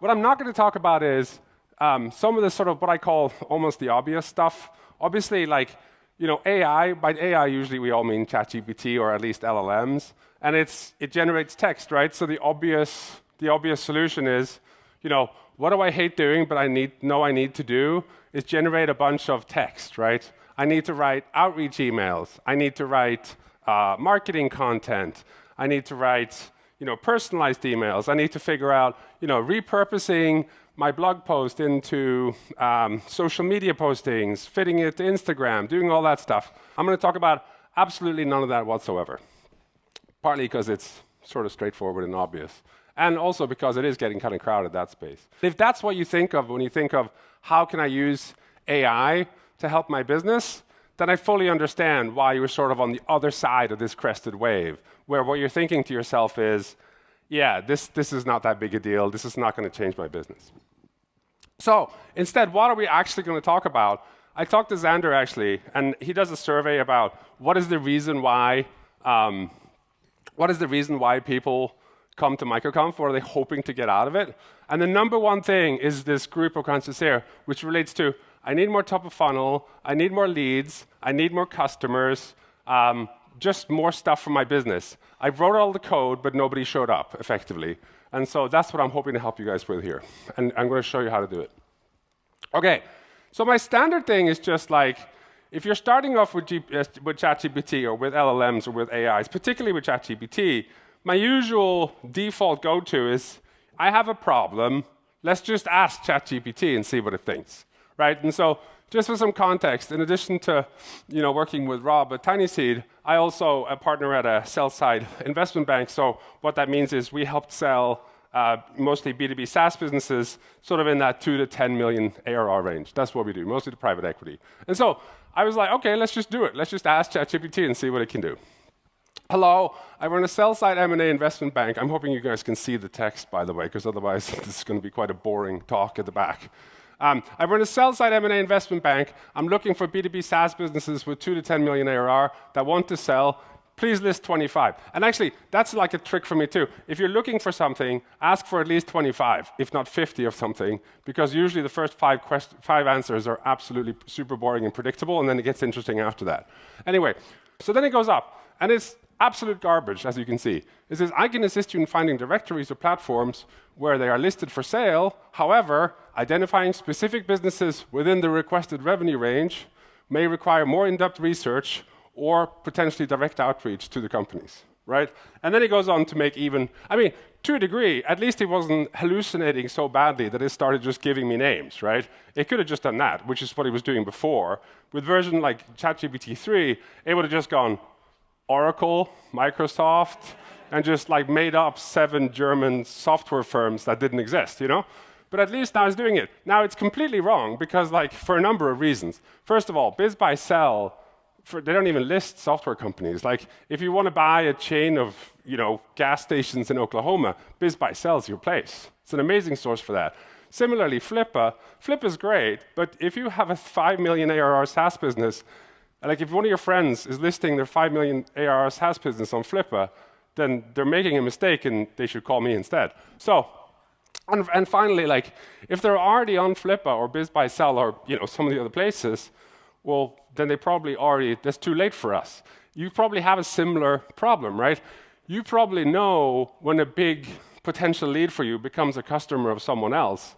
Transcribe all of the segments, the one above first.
What I'm not going to talk about is some of the sort of what I call almost the obvious stuff. Obviously, like, AI, by AI usually we all mean ChatGPT or at least LLMs, and it generates text, right? So the obvious solution is, what do I hate doing but I need to do is generate a bunch of text, right? I need to write outreach emails. I need to write marketing content. I need to write, personalized emails. I need to figure out, repurposing my blog post into social media postings, fitting it to Instagram, doing all that stuff. I'm going to talk about absolutely none of that whatsoever. Partly because it's sort of straightforward and obvious, and also because it is getting kind of crowded, that space. If that's what you think of when you think of how can I use AI to help my business, then I fully understand why you're sort of on the other side of this crested wave, where what you're thinking to yourself is, yeah, this is not that big a deal. This is not going to change my business. So instead, what are we actually going to talk about? I talked to Xander, actually, and he does a survey about what is the reason why people come to MicroConf. What are they hoping to get out of it? And the number one thing is this group of concepts here, which relates to, I need more top of funnel, I need more leads, I need more customers, just more stuff for my business. I wrote all the code, but nobody showed up, effectively. And so that's what I'm hoping to help you guys with here. And I'm going to show you how to do it. Okay, so my standard thing is just like, if you're starting off with ChatGPT or with LLMs or with AIs, particularly with ChatGPT, my usual default go-to is, I have a problem, let's just ask ChatGPT and see what it thinks, right? And so just for some context, in addition to working with Rob at TinySeed, I also partner at a sell-side investment bank. So what that means is we help sell mostly B2B SaaS businesses, sort of in that 2 to 10 million ARR range. That's what we do, mostly to private equity. And so I was like, okay, let's just do it. Let's just ask ChatGPT and see what it can do. Hello, I run a sell-side M&A investment bank. I'm hoping you guys can see the text, by the way, because otherwise this is going to be quite a boring talk at the back. I run a sell-side M&A investment bank. I'm looking for B2B SaaS businesses with 2 to 10 million ARR that want to sell. Please list 25. And actually, that's like a trick for me too. If you're looking for something, ask for at least 25, if not 50 of something, because usually the first five answers are absolutely super boring and predictable, and then it gets interesting after that. Anyway, so then it goes up, and it's absolute garbage, as you can see. It says, I can assist you in finding directories or platforms where they are listed for sale. However, identifying specific businesses within the requested revenue range may require more in-depth research or potentially direct outreach to the companies, right? And then he goes on to make even, to a degree, at least he wasn't hallucinating so badly that it started just giving me names, right? It could have just done that, which is what he was doing before. With version like ChatGPT 3, it would have just gone Oracle, Microsoft, and just like made up 7 German software firms that didn't exist, But at least now it's doing it. Now it's completely wrong because for a number of reasons. First of all, Biz Buy Sell, they don't even list software companies. Like if you want to buy a chain of gas stations in Oklahoma, Biz Buy Sell is your place. It's an amazing source for that. Similarly, Flippa is great, but if you have a 5 million ARR SaaS business, like if one of your friends is listing their 5 million ARR SaaS business on Flippa, then they're making a mistake and they should call me instead. So, and finally, like if they're already on Flippa or Biz Buy Sell or some of the other places, well, then that's too late for us. You probably have a similar problem, right? You probably know when a big potential lead for you becomes a customer of someone else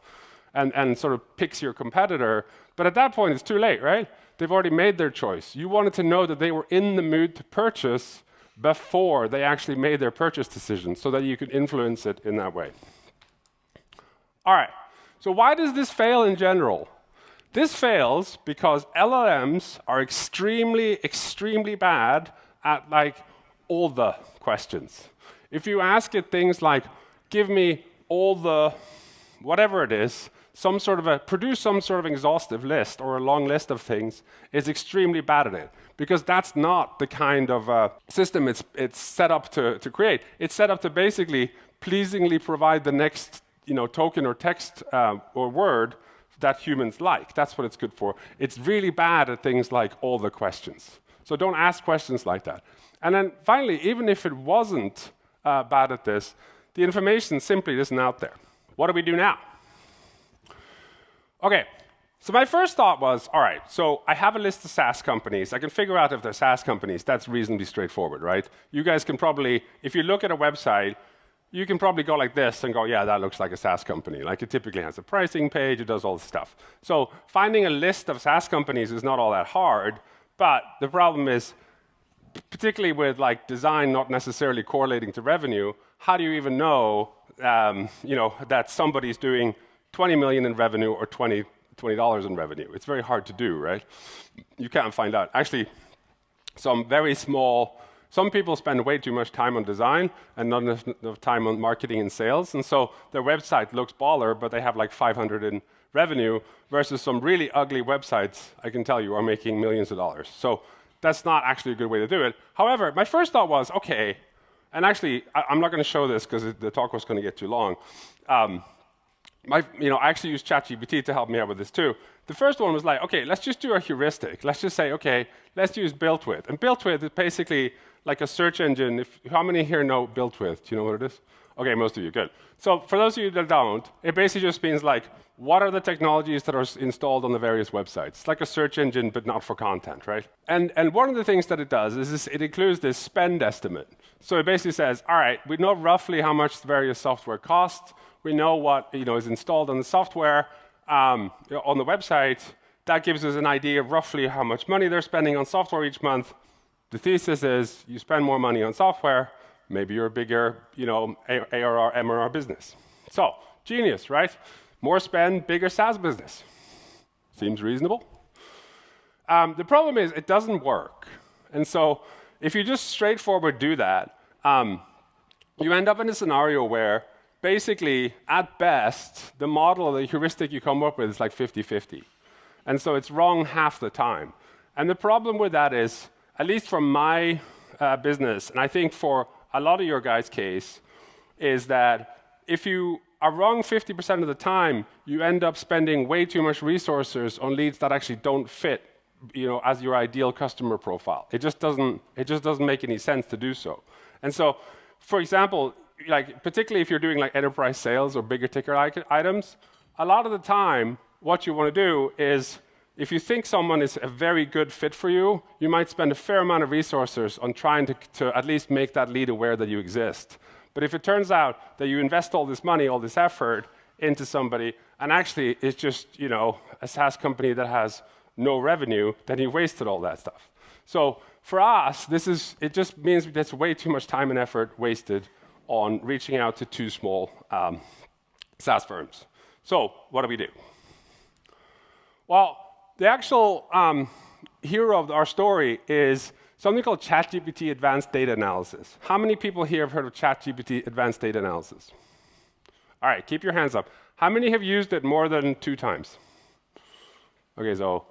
and sort of picks your competitor, but at that point it's too late, right? They've already made their choice. You wanted to know that they were in the mood to purchase before they actually made their purchase decision so that you could influence it in that way. All right, so why does this fail in general? This fails because LLMs are extremely, extremely bad at all the questions. If you ask it things like, give me all the, whatever it is, produce some sort of exhaustive list or a long list of things, is extremely bad at it. Because that's not the kind of system it's set up to create. It's set up to basically pleasingly provide the next token or text or word that humans like. That's what it's good for. It's really bad at things like all the questions. So don't ask questions like that. And then finally, even if it wasn't bad at this, the information simply isn't out there. What do we do now? Okay, so my first thought was, all right, so I have a list of SaaS companies. I can figure out if they're SaaS companies. That's reasonably straightforward, right? You guys can probably, if you look at a website, you can probably go like this and go, yeah, that looks like a SaaS company. Like it typically has a pricing page, it does all this stuff. So finding a list of SaaS companies is not all that hard, but the problem is, particularly with like design not necessarily correlating to revenue, how do you even know, that somebody's doing 20 million in revenue or $20 in revenue? It's very hard to do, right? You can't find out. Actually, some people spend way too much time on design and not enough time on marketing and sales, and so their website looks baller, but they have like 500 in revenue, versus some really ugly websites, I can tell you, are making millions of dollars. So that's not actually a good way to do it. However, my first thought was, okay, and actually, I'm not going to show this because the talk was going to get too long. I actually used ChatGPT to help me out with this too. The first one was like, okay, let's just do a heuristic. Let's just say, okay, let's use built with. And built with is basically like a search engine. How many here know built with? Do you know what it is? Okay, most of you, good. So for those of you that don't, it basically just means like, what are the technologies that are installed on the various websites? It's like a search engine, but not for content, right? And one of the things that it does is it includes this spend estimate. So it basically says, all right, we know roughly how much the various software costs. We know what is installed on the software on the website. That gives us an idea of roughly how much money they're spending on software each month. The thesis is you spend more money on software, maybe you're a bigger ARR, MRR business. So genius, right? More spend, bigger SaaS business. Seems reasonable. The problem is it doesn't work. And so if you just straightforward do that, you end up in a scenario where basically, at best, the model or the heuristic you come up with is like 50-50. And so it's wrong half the time. And the problem with that is, at least from my business, and I think for a lot of your guys' case, is that if you are wrong 50% of the time, you end up spending way too much resources on leads that actually don't fit, as your ideal customer profile. It just doesn't make any sense to do so. And so, for example, like particularly if you're doing like enterprise sales or bigger ticket items, a lot of the time, what you want to do is, if you think someone is a very good fit for you, you might spend a fair amount of resources on trying to at least make that lead aware that you exist. But if it turns out that you invest all this money, all this effort into somebody, and actually it's just, a SaaS company that has no revenue, then you wasted all that stuff. So for us, it just means there's way too much time and effort wasted on reaching out to too small SaaS firms. So what do we do? Well, the actual hero of our story is something called ChatGPT Advanced Data Analysis. How many people here have heard of ChatGPT Advanced Data Analysis? All right, keep your hands up. How many have used it more than 2 times? Okay, so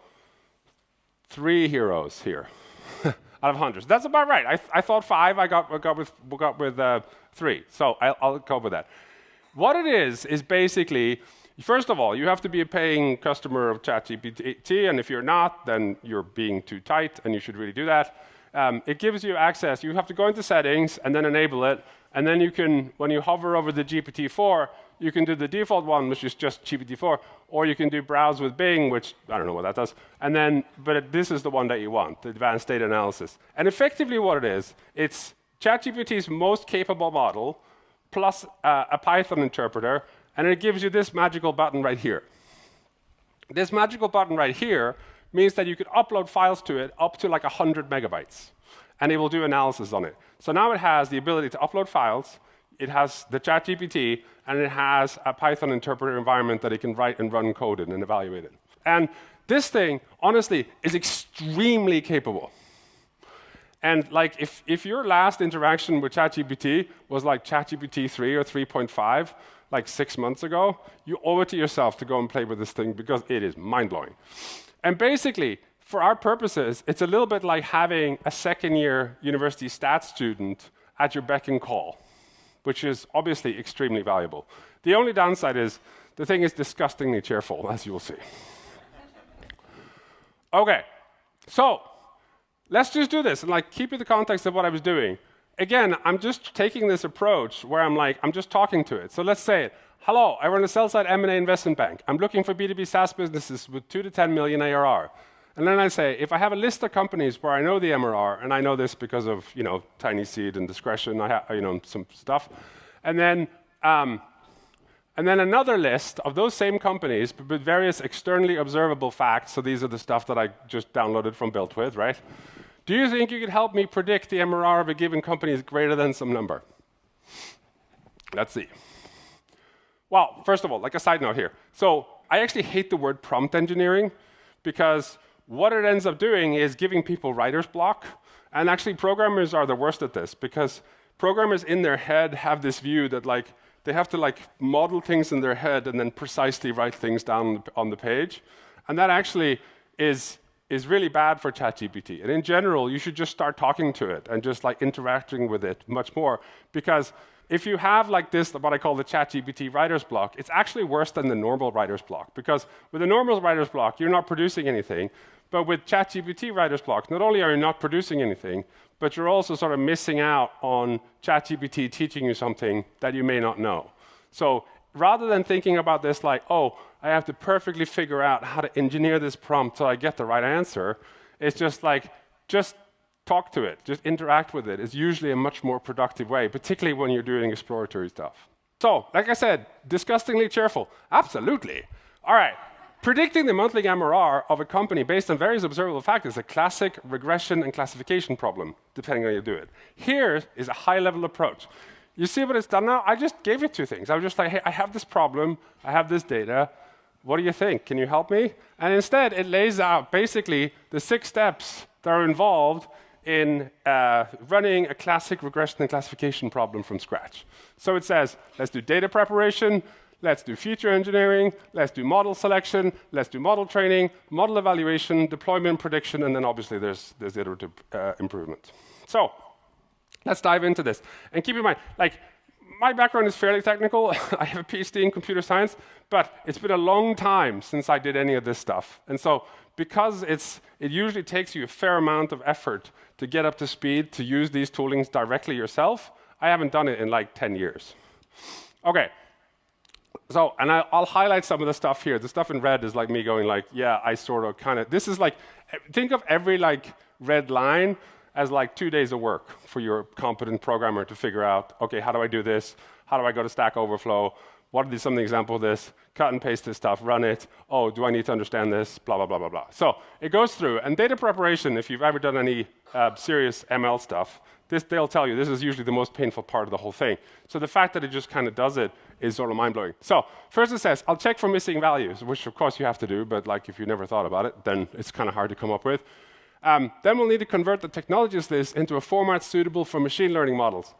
3 heroes here out of hundreds. That's about right. I thought 5. I got with 3. So I'll go with that. What it is basically, first of all, you have to be a paying customer of ChatGPT, and if you're not, then you're being too tight, and you should really do that. It gives you access. You have to go into settings and then enable it, and then you can, when you hover over the GPT-4, you can do the default one, which is just GPT-4, or you can do browse with Bing, which I don't know what that does. And then, this is the one that you want, the advanced data analysis. And effectively, what it is, it's ChatGPT's most capable model plus a Python interpreter, and it gives you this magical button right here. This magical button right here means that you could upload files to it up to like 100 megabytes, and it will do analysis on it. So now it has the ability to upload files, it has the ChatGPT, and it has a Python interpreter environment that it can write and run code in and evaluate it. And this thing, honestly, is extremely capable. And like, if your last interaction with ChatGPT was like ChatGPT 3 or 3.5, like 6 months ago, you owe it to yourself to go and play with this thing because it is mind-blowing. And basically, for our purposes, it's a little bit like having a second-year university stats student at your beck and call, which is obviously extremely valuable. The only downside is the thing is disgustingly cheerful, as you will see. Okay, so let's just do this and like keep in the context of what I was doing. again, I'm just taking this approach where I'm just talking to it. So let's say, hello, I run a sell-side M&A investment bank. I'm looking for B2B SaaS businesses with 2 to 10 million ARR. And then I say, if I have a list of companies where I know the MRR, and I know this because of TinySeed and Discretion, I have some stuff, and then another list of those same companies, but with various externally observable facts. So these are the stuff that I just downloaded from Built With, right? Do you think you could help me predict the MRR of a given company is greater than some number? Let's see. Well, first of all, like a side note here. So I actually hate the word prompt engineering because what it ends up doing is giving people writer's block. And actually, programmers are the worst at this because programmers in their head have this view that they have to model things in their head and then precisely write things down on the page. And that actually is really bad for ChatGPT. And in general, you should just start talking to it and just interacting with it much more. Because if you have this, what I call the ChatGPT writer's block, it's actually worse than the normal writer's block. Because with a normal writer's block, you're not producing anything. But with ChatGPT writer's block, not only are you not producing anything, but you're also sort of missing out on ChatGPT teaching you something that you may not know. So rather than thinking about this oh, I have to perfectly figure out how to engineer this prompt so I get the right answer, it's just just talk to it, just interact with it. It's usually a much more productive way, particularly when you're doing exploratory stuff. So, like I said, disgustingly cheerful. Absolutely. All right. Predicting the monthly MRR of a company based on various observable factors is a classic regression and classification problem, depending on how you do it. Here is a high-level approach. You see what it's done now? I just gave you two things. I was just hey, I have this problem. I have this data. What do you think? Can you help me? And instead, it lays out basically the 6 steps that are involved in running a classic regression and classification problem from scratch. So it says, let's do data preparation. Let's do feature engineering, let's do model selection, let's do model training, model evaluation, deployment prediction, and then obviously there's iterative improvement. So let's dive into this. And keep in mind, my background is fairly technical. I have a PhD in computer science, but it's been a long time since I did any of this stuff. And so because it usually takes you a fair amount of effort to get up to speed to use these toolings directly yourself, I haven't done it in 10 years. Okay. So, and I'll highlight some of the stuff here. The stuff in red is me going yeah, I sort of kind of, this is think of every red line as 2 days of work for your competent programmer to figure out, okay, how do I do this? How do I go to Stack Overflow? What are some of the examples of this? Cut and paste this stuff, run it. Oh, do I need to understand this? Blah, blah, blah, blah, blah. So it goes through. And data preparation, if you've ever done any serious ML stuff, they'll tell you this is usually the most painful part of the whole thing. So the fact that it just kind of does it is sort of mind-blowing. So first it says, I'll check for missing values, which of course you have to do, but if you never thought about it, then it's kind of hard to come up with. Then we'll need to convert the technologies list into a format suitable for machine learning models.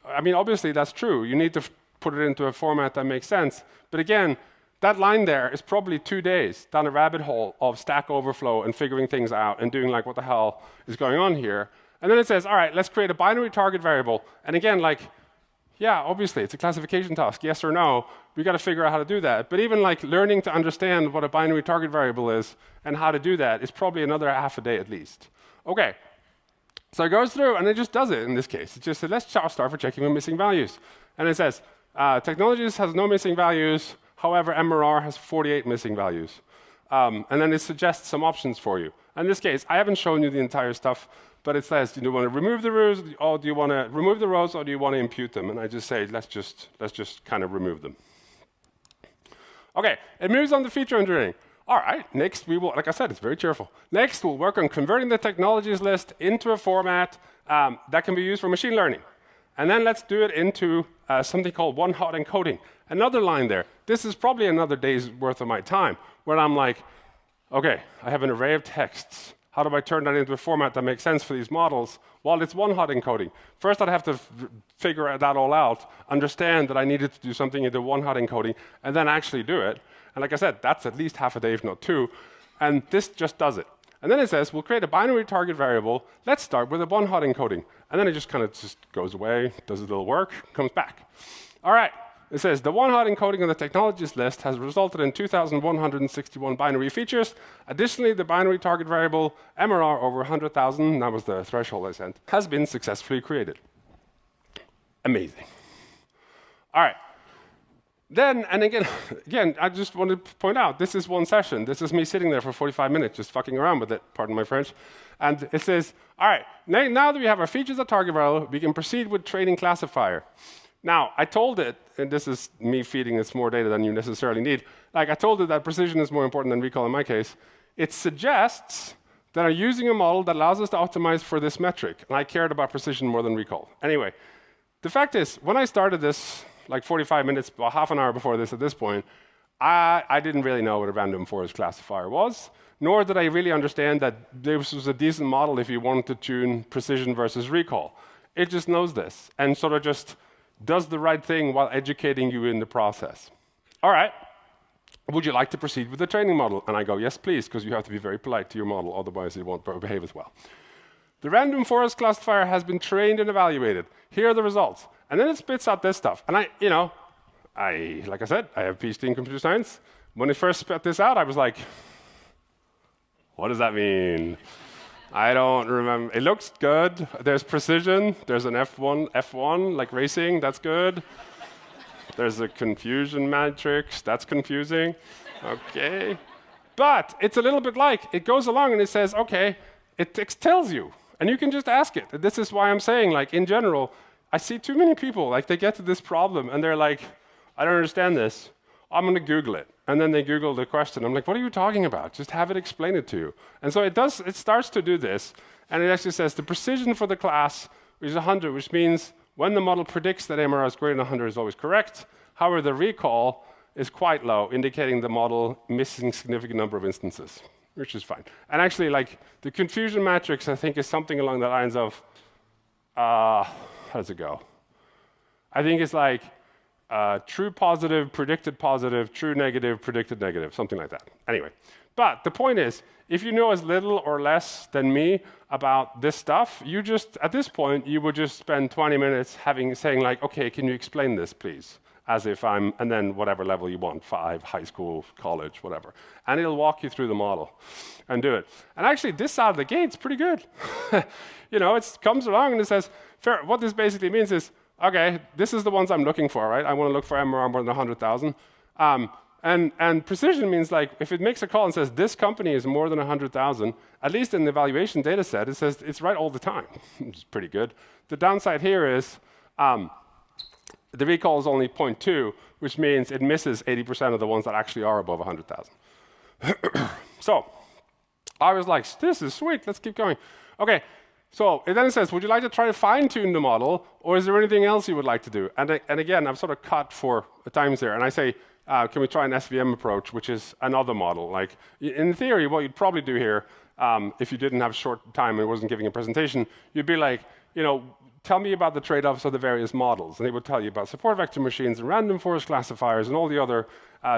I mean, obviously that's true. You need to put it into a format that makes sense. But again, that line there is probably 2 days down a rabbit hole of Stack Overflow and figuring things out and doing what the hell is going on here. And then it says, all right, let's create a binary target variable. And again, yeah, obviously, it's a classification task, yes or no. We've got to figure out how to do that. But even learning to understand what a binary target variable is and how to do that is probably another half a day at least. Okay, so it goes through and it just does it in this case. It just said, let's start for checking for missing values. And it says, technologies has no missing values. However, MRR has 48 missing values. And then it suggests some options for you. In this case, I haven't shown you the entire stuff, but it says, do you want to remove the rows, or do you want to remove the rows, or do you want to impute them? And I just say, let's just kind of remove them. Okay, it moves on to feature engineering. All right, next we will, like I said, it's very cheerful. Next, we'll work on converting the technologies list into a format that can be used for machine learning. And then let's do it into something called one-hot encoding. Another line there. This is probably another day's worth of my time, where I'm okay, I have an array of texts. How do I turn that into a format that makes sense for these models? Well, it's one-hot encoding. First, I'd have to figure that all out, understand that I needed to do something into one-hot encoding, and then actually do it. And like I said, that's at least half a day, if not 2. And this just does it. And then it says, we'll create a binary target variable. Let's start with a one-hot encoding. And then it just kind of goes away, does a little work, comes back. All right. It says, the one-hot encoding of the technologies list has resulted in 2,161 binary features. Additionally, the binary target variable, MRR over 100,000, that was the threshold I sent, has been successfully created. Amazing. All right. Then, and again, I just want to point out, this is one session. This is me sitting there for 45 minutes just fucking around with it, pardon my French. And it says, all right, now that we have our features at target value, we can proceed with training classifier. Now, I told it, and this is me feeding this more data than you necessarily need, like I told it that precision is more important than recall in my case. It suggests that I'm using a model that allows us to optimize for this metric, and I cared about precision more than recall. Anyway, the fact is, when I started this, like 45 minutes, well, half an hour before this at this point, I didn't really know what a random forest classifier was, nor did I really understand that this was a decent model if you wanted to tune precision versus recall. It just knows this, and sort of just does the right thing while educating you in the process. All right, would you like to proceed with the training model? And I go, yes, please, because you have to be very polite to your model, otherwise it won't behave as well. The random forest classifier has been trained and evaluated. Here are the results. And then it spits out this stuff. And like I said, I have a PhD in computer science. When it first spit this out, I was like, what does that mean? I don't remember. It looks good. There's precision. There's an F1, like racing. That's good. There's a confusion matrix. That's confusing. Okay. But it's a little bit like, it goes along and it says, okay, it tells you. And you can just ask it. This is why I'm saying, like, in general, I see too many people, like, they get to this problem and they're like, I don't understand this. I'm going to Google it. And then they Google the question. I'm like, what are you talking about? Just have it explain it to you. And so it starts to do this. And it actually says the precision for the class is 100, which means when the model predicts that MRR is greater than 100 is always correct. However, the recall is quite low, indicating the model missing a significant number of instances, which is fine. And actually, like, the confusion matrix, I think, is something along the lines of, how does it go? I think it's like true positive, predicted positive, true negative, predicted negative, something like that. Anyway, but the point is, if you know as little or less than me about this stuff, you just, at this point, you would just spend 20 minutes saying like, okay, can you explain this, please? As if I'm, and then whatever level you want, 5, high school, college, whatever. And it'll walk you through the model and do it. And actually, this out of the gate's pretty good. It comes along and it says, fair, what this basically means is, okay, this is the ones I'm looking for, right? I want to look for MRR more than 100,000. And precision means, like, if it makes a call and says this company is more than 100,000, at least in the evaluation data set, it says it's right all the time, which is pretty good. The downside here is the recall is only 0.2, which means it misses 80% of the ones that actually are above 100,000. So I was like, this is sweet, let's keep going. Okay, so then it says, would you like to try to fine-tune the model, or is there anything else you would like to do? And again, I'm sort of cut for times there, and I say, can we try an SVM approach, which is another model? Like, in theory, what you'd probably do here, if you didn't have short time and wasn't giving a presentation, you'd be like, tell me about the trade-offs of the various models. And they would tell you about support vector machines and random forest classifiers and all the other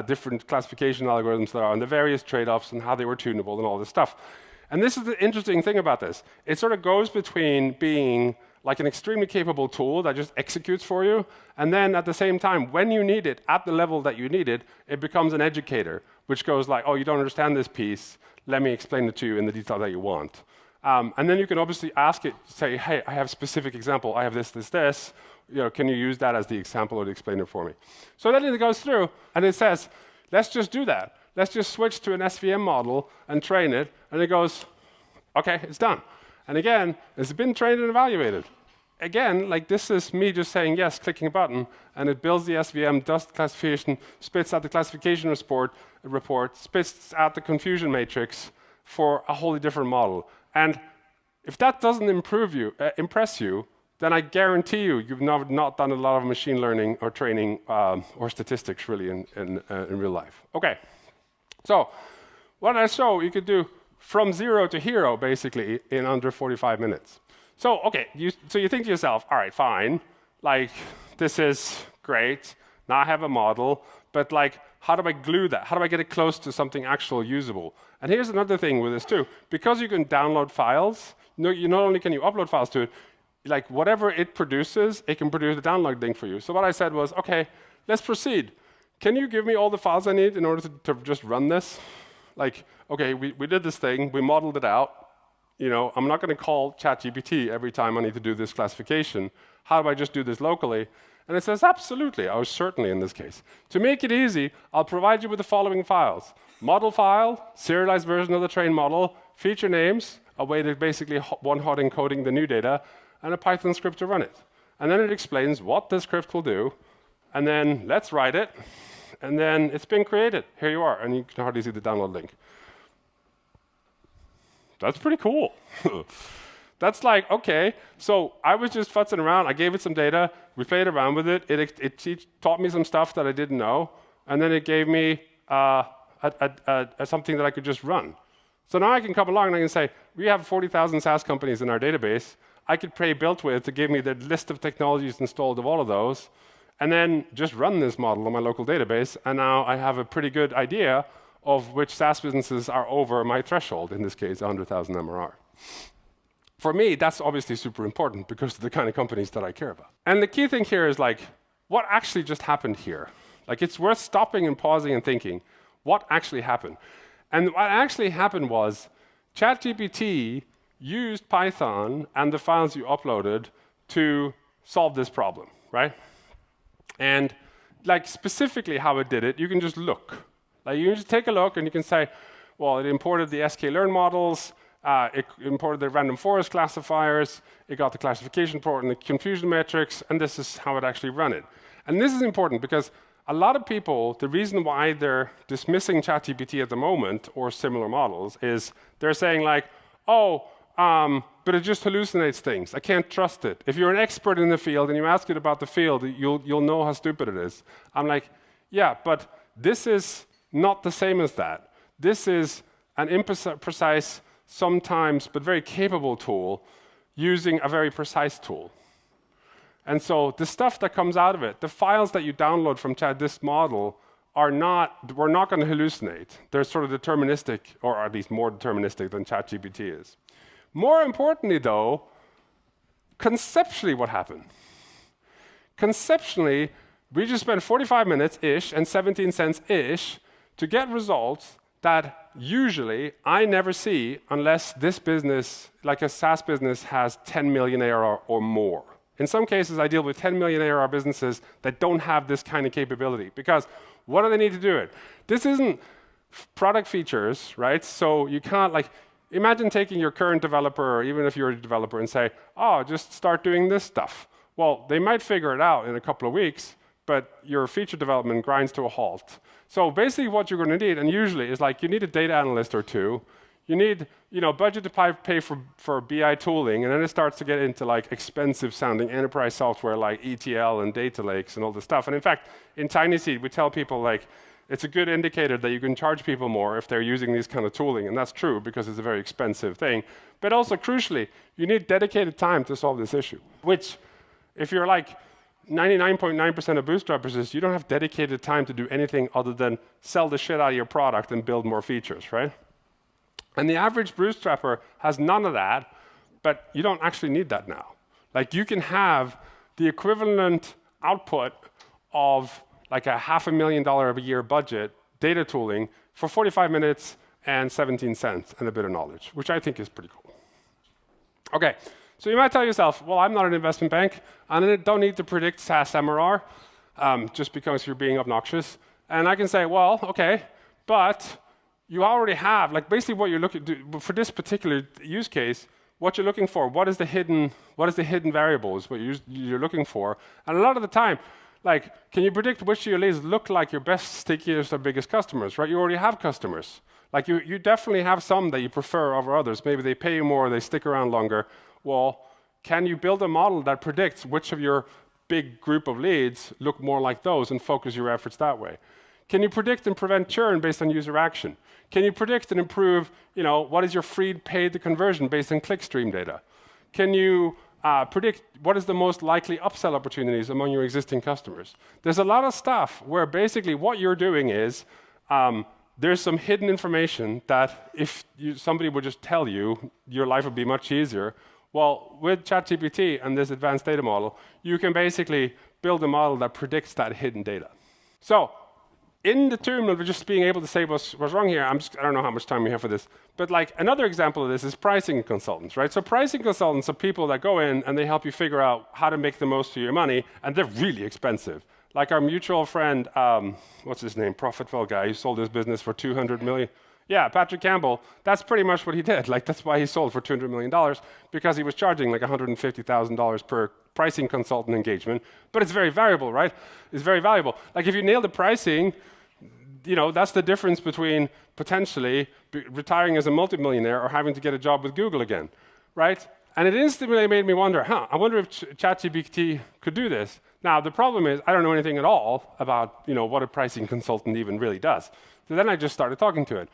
different classification algorithms that are, and the various trade-offs and how they were tunable and all this stuff. And this is the interesting thing about this. It sort of goes between being like an extremely capable tool that just executes for you, and then at the same time, when you need it, at the level that you need it, it becomes an educator, which goes like, oh, you don't understand this piece, let me explain it to you in the detail that you want. And then you can obviously ask it, say, hey, I have a specific example, I have this, can you use that as the example or the explainer for me? So then it goes through, and it says, let's just do that. Let's just switch to an SVM model and train it, and it goes, okay, it's done. And again, it's been trained and evaluated. Again, like, this is me just saying yes, clicking a button, and it builds the SVM, does the classification, spits out the classification report, spits out the confusion matrix for a wholly different model. And if that doesn't impress you, then I guarantee you've not done a lot of machine learning or training or statistics really in real life. Okay, so what I show you could do from 0 to hero basically in under 45 minutes. So okay, so you think to yourself, all right, fine, like, this is great. Now I have a model, but like, how do I glue that? How do I get it close to something actual usable? And here's another thing with this too. Because you can download files, not only can you upload files to it, like whatever it produces, it can produce a download link for you. So what I said was, okay, let's proceed. Can you give me all the files I need in order to just run this? Like, okay, we did this thing, we modeled it out. I'm not going to call ChatGPT every time I need to do this classification. How do I just do this locally? And it says, absolutely, I was certainly in this case. To make it easy, I'll provide you with the following files. Model file, serialized version of the trained model, feature names, a way to basically one-hot encoding the new data, and a Python script to run it. And then it explains what the script will do, and then let's write it, and then it's been created. Here you are, and you can hardly see the download link. That's pretty cool. That's like, okay, so I was just futzing around. I gave it some data. We played around with it. It taught me some stuff that I didn't know. And then it gave me something that I could just run. So now I can come along and I can say, we have 40,000 SaaS companies in our database. I could pay BuiltWith to give me the list of technologies installed of all of those, and then just run this model on my local database. And now I have a pretty good idea of which SaaS businesses are over my threshold, in this case, 100,000 MRR. For me, that's obviously super important because of the kind of companies that I care about. And the key thing here is like, what actually just happened here? Like, it's worth stopping and pausing and thinking, what actually happened? And what actually happened was ChatGPT used Python and the files you uploaded to solve this problem, right? And like specifically how it did it, you can just look. Like you can just take a look and you can say, well, it imported the sklearn models, it imported the random forest classifiers, it got the classification port and the confusion metrics, and this is how it actually ran it. And this is important because a lot of people, the reason why they're dismissing ChatGPT at the moment or similar models is they're saying like, oh, but it just hallucinates things. I can't trust it. If you're an expert in the field and you ask it about the field, you'll know how stupid it is. I'm like, yeah, but this is not the same as that. This is an imprecise, sometimes, but very capable tool using a very precise tool. And so the stuff that comes out of it, the files that you download from this model we're not going to hallucinate. They're sort of deterministic, or at least more deterministic than ChatGPT is. More importantly, though, conceptually what happened? Conceptually, we just spent 45 minutes-ish and 17 cents-ish to get results that usually I never see unless this business, like a SaaS business, has 10 million ARR or more. In some cases, I deal with 10 million ARR businesses that don't have this kind of capability. Because what do they need to do it? This isn't product features, right? So you can't, like, imagine taking your current developer, or even if you're a developer, and say, oh, just start doing this stuff. Well, they might figure it out in a couple of weeks, but your feature development grinds to a halt. So basically what you're going to need, and usually, is like you need a data analyst or two. You need, budget to pay for BI tooling, and then it starts to get into like expensive-sounding enterprise software like ETL and data lakes and all this stuff. And in fact, in TinySeed, we tell people like it's a good indicator that you can charge people more if they're using these kind of tooling, and that's true because it's a very expensive thing. But also, crucially, you need dedicated time to solve this issue. Which, if you're like 99.9% of bootstrappers, you don't have dedicated time to do anything other than sell the shit out of your product and build more features, right? And the average bootstrapper has none of that, but you don't actually need that now. Like you can have the equivalent output of like a $500,000 a year budget data tooling for 45 minutes and 17 cents and a bit of knowledge, which I think is pretty cool. Okay, so you might tell yourself, well, I'm not an investment bank, and I don't need to predict SaaS MRR just because you're being obnoxious. And I can say, well, okay, but you already have, like basically what you're looking to, for this particular use case, what you're looking for, what is the hidden variables, what you're looking for. And a lot of the time, like, can you predict which of your leads look like your best, stickiest, or biggest customers, right? You already have customers. Like you definitely have some that you prefer over others. Maybe they pay you more, they stick around longer. Well, can you build a model that predicts which of your big group of leads look more like those and focus your efforts that way? Can you predict and prevent churn based on user action? Can you predict and improve, what is your free paid to conversion based on clickstream data? Can you predict what is the most likely upsell opportunities among your existing customers? There's a lot of stuff where basically what you're doing is there's some hidden information that if somebody would just tell you, your life would be much easier. Well, with ChatGPT and this advanced data model, you can basically build a model that predicts that hidden data. So in the tune of just being able to say what's wrong here, I don't know how much time we have for this, but like another example of this is pricing consultants, right? So pricing consultants are people that go in and they help you figure out how to make the most of your money, and they're really expensive. Like our mutual friend, what's his name, Profitwell guy, who sold his business for 200 million. Yeah, Patrick Campbell, that's pretty much what he did. Like that's why he sold for $200 million, because he was charging like $150,000 per pricing consultant engagement. But it's very variable, right? It's very valuable. Like if you nail the pricing, you know, that's the difference between potentially retiring as a multimillionaire or having to get a job with Google again, right? And it instantly made me wonder, I wonder if ChatGPT could do this. Now, the problem is I don't know anything at all about, you know, what a pricing consultant even really does. So then I just started talking to it.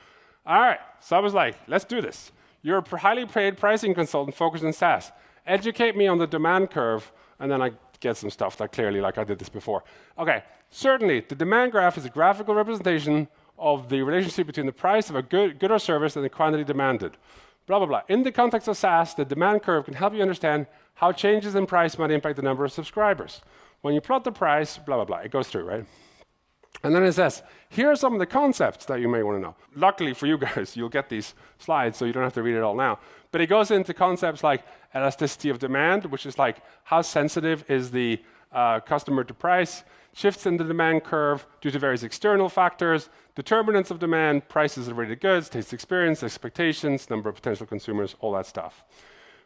All right, so I was like, let's do this. You're a highly paid pricing consultant focused on SaaS. Educate me on the demand curve, and then I get some stuff that clearly, like I did this before. Okay, certainly, the demand graph is a graphical representation of the relationship between the price of a good or service and the quantity demanded. Blah, blah, blah. In the context of SaaS, the demand curve can help you understand how changes in price might impact the number of subscribers. When you plot the price, blah, blah, blah, it goes through, right? And then it says, here are some of the concepts that you may want to know. Luckily for you guys, you'll get these slides, so you don't have to read it all now. But it goes into concepts like elasticity of demand, which is like how sensitive is the customer to price, shifts in the demand curve due to various external factors, determinants of demand, prices of related goods, taste experience, expectations, number of potential consumers, all that stuff.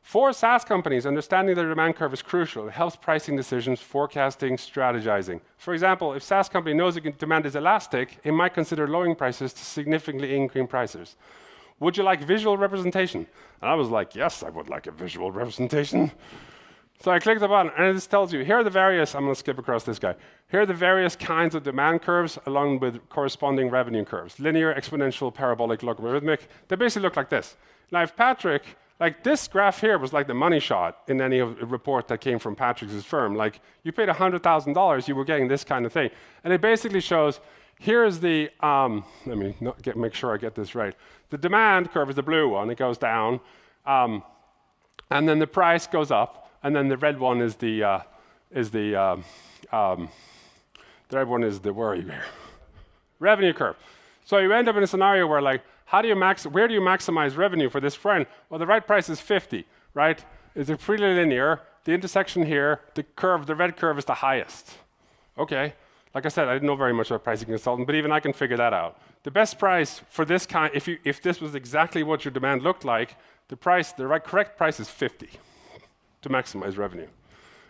For SaaS companies, understanding their demand curve is crucial. It helps pricing decisions, forecasting, strategizing. For example, if SaaS company knows demand is elastic, it might consider lowering prices to significantly increase prices. Would you like visual representation? And I was like, yes, I would like a visual representation. So I clicked the button, and it just tells you, here are the various, I'm going to skip across this guy. Here are the various kinds of demand curves along with corresponding revenue curves. Linear, exponential, parabolic, logarithmic. They basically look like this. Now, if Patrick, like this graph here was like the money shot in any report that came from Patrick's firm. Like you paid $100,000, you were getting this kind of thing. And it basically shows, here's the, let me make sure I get this right. The demand curve is the blue one, it goes down. And then the price goes up. And then the red one is the red one is the, where are you here? Revenue curve. So you end up in a scenario where like, where do you maximize revenue for this friend? Well, the right price is 50, right? It's pretty linear. The intersection here, the red curve is the highest. Okay, like I said, I didn't know very much about pricing consultant, but even I can figure that out. The best price for this kind, if this was exactly what your demand looked like, the correct price is 50 to maximize revenue.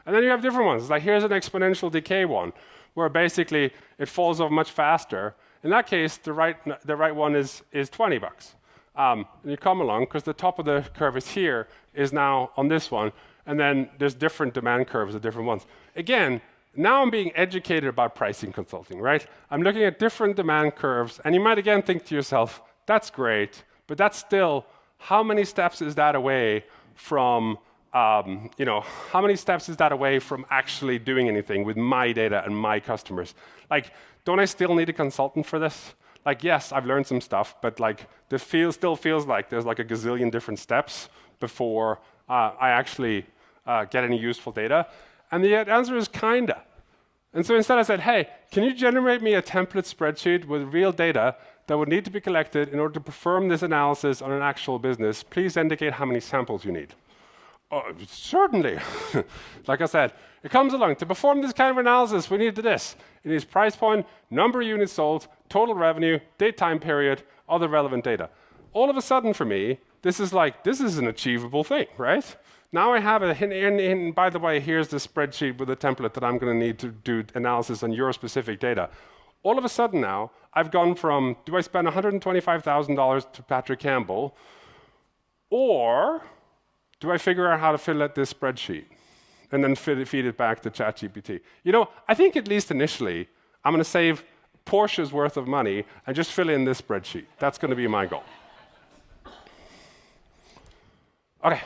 And then you have different ones. Like here's an exponential decay one, where basically it falls off much faster. In that case, the right one is $20. And you come along, because the top of the curve is here, is now on this one, and then there's different demand curves at different ones. Again, now I'm being educated about pricing consulting, right? I'm looking at different demand curves, and you might again think to yourself, that's great, but that's still, how many steps is that away from how many steps is that away from actually doing anything with my data and my customers? Like, don't I still need a consultant for this? Like, yes, I've learned some stuff, but like, this still feels like there's like a gazillion different steps before I actually get any useful data. And the answer is kinda. And so instead I said, hey, can you generate me a template spreadsheet with real data that would need to be collected in order to perform this analysis on an actual business? Please indicate how many samples you need. Oh, certainly. Like I said, it comes along. To perform this kind of analysis, we need this. It needs price point, number of units sold, total revenue, date time period, other relevant data. All of a sudden for me, this is an achievable thing, right? Now I have and by the way, here's the spreadsheet with a template that I'm going to need to do analysis on your specific data. All of a sudden now, I've gone from, do I spend $125,000 to Patrick Campbell, or do I figure out how to fill out this spreadsheet and then feed it back to ChatGPT? You know, I think at least initially, I'm going to save Porsche's worth of money and just fill in this spreadsheet. That's going to be my goal. Okay.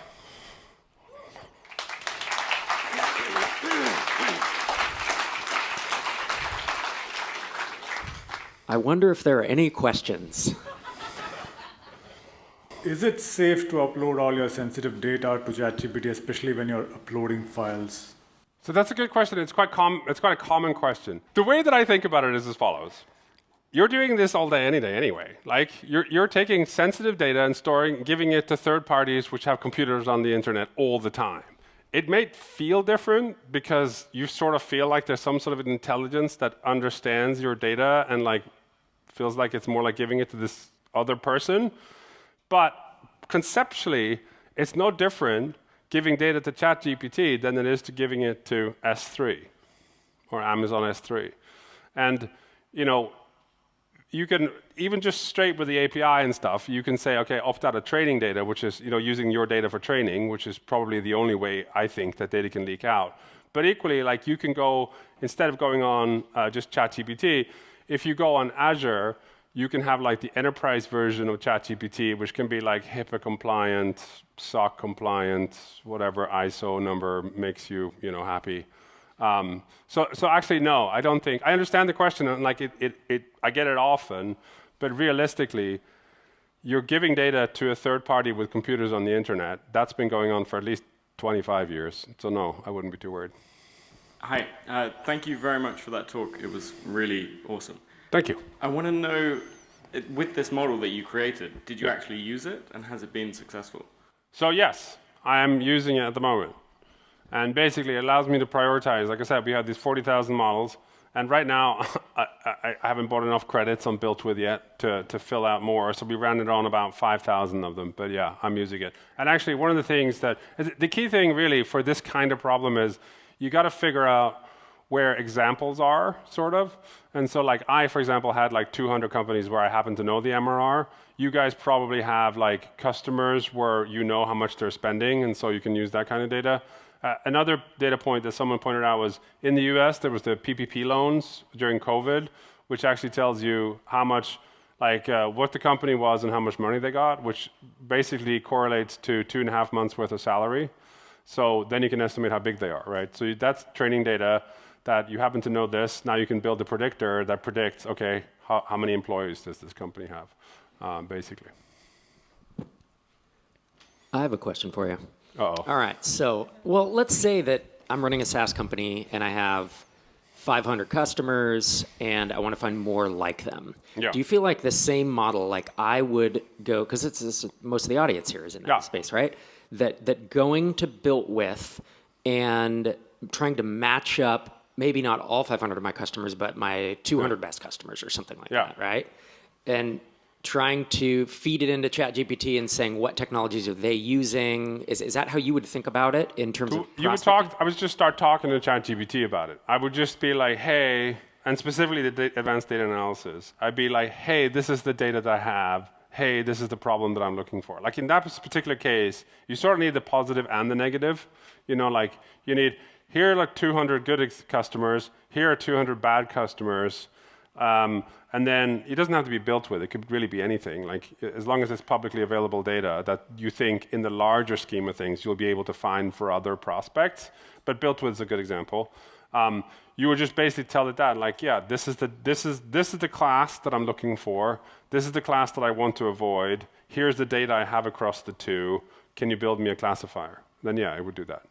I wonder if there are any questions. Is it safe to upload all your sensitive data to ChatGPT, especially when you're uploading files? So that's a good question. It's quite a common question. The way that I think about it is as follows. you're doing this all day, any day anyway. Like you're taking sensitive data and giving it to third parties which have computers on the internet all the time. It may feel different because you sort of feel like there's some sort of intelligence that understands your data and like feels like it's more like giving it to this other person. But conceptually, it's no different giving data to ChatGPT than it is to giving it to S3 or Amazon S3. And, you know, you can, even just straight with the API and stuff, you can say, okay, opt out of training data, which is, you know, using your data for training, which is probably the only way I think that data can leak out. But equally, like you can go, instead of going on just ChatGPT, if you go on Azure, you can have like the enterprise version of ChatGPT, which can be like HIPAA compliant, SOC compliant, whatever ISO number makes you, you know, happy. So actually, no, I don't think, I understand the question, and like I get it often, but realistically, you're giving data to a third party with computers on the internet. That's been going on for at least 25 years. So no, I wouldn't be too worried. Hi, thank you very much for that talk. It was really awesome. Thank you. I want to know, with this model that you created, did you actually use it, and has it been successful? So yes, I am using it at the moment. And basically it allows me to prioritize. Like I said, we have these 40,000 models, and right now I haven't bought enough credits on Built With yet to fill out more, so we ran it on about 5,000 of them, but yeah, I'm using it. And actually one of the things that, the key thing really for this kind of problem is you got to figure out where examples are, sort of. And so like I, for example, had like 200 companies where I happen to know the MRR. You guys probably have like customers where you know how much they're spending, and so you can use that kind of data. Another data point that someone pointed out was in the US, there was the PPP loans during COVID, which actually tells you how much, like what the company was and how much money they got, which basically correlates to 2.5 months worth of salary. So then you can estimate how big they are, right? So that's training data that you happen to know this. Now you can build a predictor that predicts, okay, how many employees does this company have, basically. I have a question for you. Uh-oh. All right. So, well, let's say that I'm running a SaaS company and I have 500 customers and I want to find more like them. Yeah. Do you feel like the same model, like I would go, because it's most of the audience here is in that space, right? That going to Built With and trying to match up, maybe not all 500 of my customers, but my 200 best customers or something like that, right? And trying to feed it into ChatGPT and saying what technologies are they using? Is that how you would think about it in terms of prospecting? I would just start talking to ChatGPT about it. I would just be like, hey, and specifically the advanced data analysis, I'd be like, hey, this is the data that I have. Hey, this is the problem that I'm looking for. Like in that particular case, you sort of need the positive and the negative. You know, like you need, here are like 200 good customers, here are 200 bad customers. And then it doesn't have to be Built With. It could really be anything. Like as long as it's publicly available data that you think in the larger scheme of things you'll be able to find for other prospects. But Built With is a good example. You would just basically tell it that, like, yeah, this is the class that I'm looking for. This is the class that I want to avoid. Here's the data I have across the two. Can you build me a classifier? Then yeah, I would do that.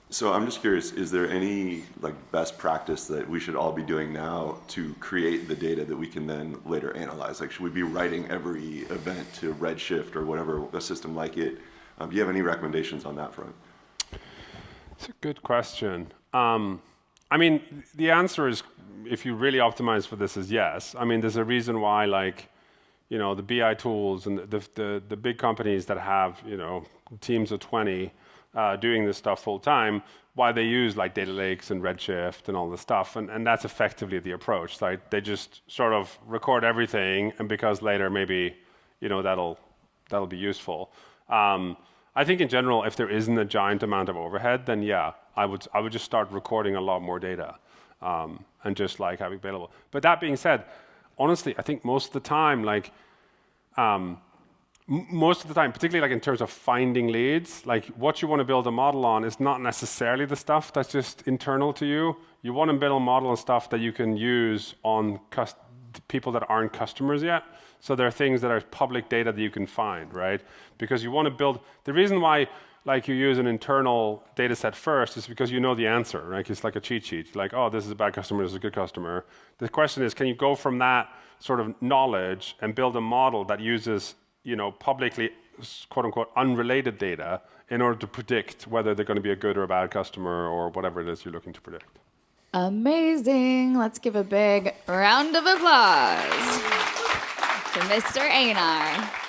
So I'm just curious, is there any like best practice that we should all be doing now to create the data that we can then later analyze? Like, should we be writing every event to Redshift or whatever, a system like it? Do you have any recommendations on that front? It's a good question. I mean, the answer is, if you really optimize for this, is yes. I mean, there's a reason why, like, you know, the BI tools and the big companies that have, you know, teams of 20 doing this stuff full time, why they use like data lakes and Redshift and all this stuff, and that's effectively the approach. Like they just sort of record everything, and because later maybe, you know, that'll be useful. I think in general, if there isn't a giant amount of overhead, then yeah, I would just start recording a lot more data and just like having available. But that being said, honestly, I think most of the time, like. Most of the time, particularly like in terms of finding leads, like what you want to build a model on is not necessarily the stuff that's just internal to you. You want to build a model on stuff that you can use on people that aren't customers yet. So there are things that are public data that you can find, right? Because you want to build, the reason why like you use an internal data set first is because you know the answer, right? It's like a cheat sheet. Like, oh, this is a bad customer, this is a good customer. The question is, can you go from that sort of knowledge and build a model that uses, publicly, quote unquote, unrelated data in order to predict whether they're going to be a good or a bad customer or whatever it is you're looking to predict. Amazing. Let's give a big round of applause to Mr. Einar.